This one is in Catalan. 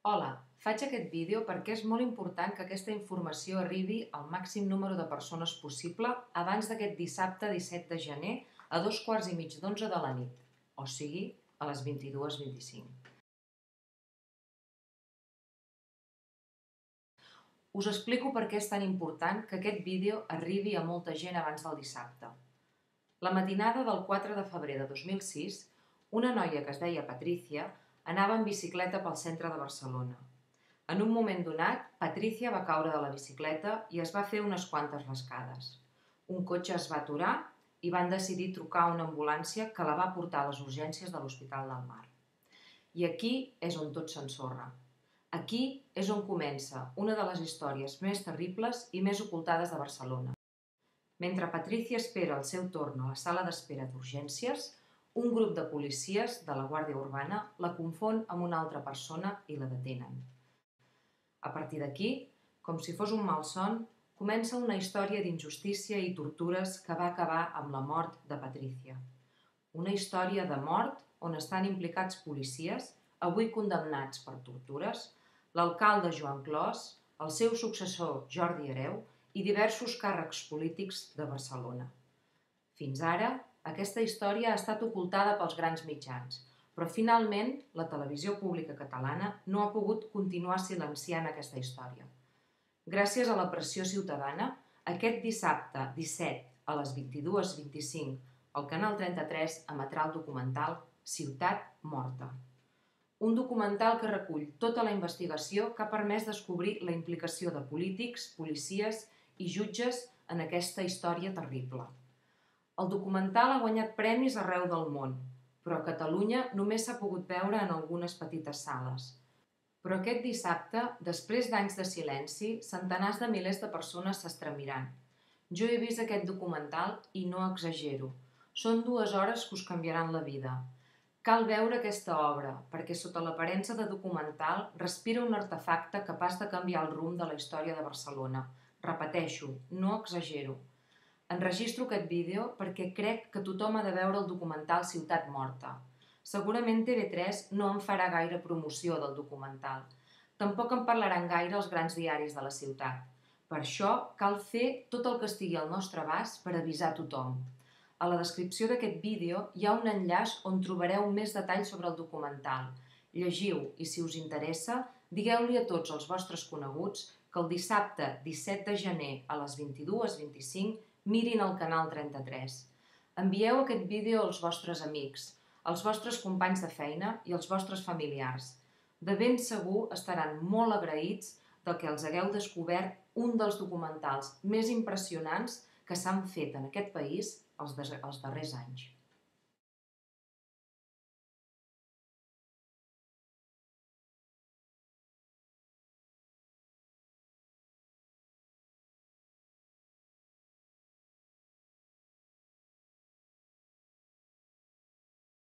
Hola, faig aquest vídeo perquè és molt important que aquesta informació arribi al màxim número de persones possible abans d'aquest dissabte 17 de gener a 15:15 de la nit, o sigui, a les 22:25. Us explico per què és tan important que aquest vídeo arribi a molta gent abans del dissabte. La matinada del 4 de febrer de 2006, una noia que es deia Patricia anava en bicicleta pel centre de Barcelona. En un moment donat, Patricia va caure de la bicicleta i es va fer unes quantes rascades. Un cotxe es va aturar i van decidir trucar a una ambulància que la va portar a les urgències de l'Hospital del Mar. I aquí és on tot s'ensorra. Aquí és on comença una de les històries més terribles i més ocultades de Barcelona. Mentre Patricia espera el seu torn a la sala d'espera d'urgències, un grup de policies de la Guàrdia Urbana la confon amb una altra persona i la detenen. A partir d'aquí, com si fos un malson, comença una història d'injustícia i tortures que va acabar amb la mort de Patricia. Una història de mort on estan implicats policies, avui condemnats per tortures, l'alcalde Joan Clos, el seu successor Jordi Hereu i diversos càrrecs polítics de Barcelona. Fins ara, aquesta història ha estat ocultada pels grans mitjans, però finalment la televisió pública catalana no ha pogut continuar silenciant aquesta història. Gràcies a la pressió ciutadana, aquest dissabte 17 a les 22:25 el Canal 33 emetrà el documental Ciutat Morta. Un documental que recull tota la investigació que ha permès descobrir la implicació de polítics, policies i jutges en aquesta història terrible. El documental ha guanyat premis arreu del món, però a Catalunya només s'ha pogut veure en algunes petites sales. Però aquest dissabte, després d'anys de silenci, centenars de milers de persones s'estremiran. Jo he vist aquest documental i no exagero. Són 2 hores que us canviaran la vida. Cal veure aquesta obra, perquè sota l'aparença de documental respira un artefacte capaç de canviar el rumb de la història de Barcelona. Repeteixo, no exagero. Enregistro aquest vídeo perquè crec que tothom ha de veure el documental Ciutat Morta. Segurament TV3 no en farà gaire promoció del documental. Tampoc en parlaran gaire els grans diaris de la ciutat. Per això cal fer tot el que estigui al nostre abast per avisar tothom. A la descripció d'aquest vídeo hi ha un enllaç on trobareu més detalls sobre el documental. Llegiu i, si us interessa, digueu-li a tots els vostres coneguts que el dissabte 17 de gener a les 22:25 mirin el Canal 33. Envieu aquest vídeo als vostres amics, als vostres companys de feina i als vostres familiars. De ben segur estaran molt agraïts del que els hagueu descobert un dels documentals més impressionants que s'han fet en aquest país els darrers anys.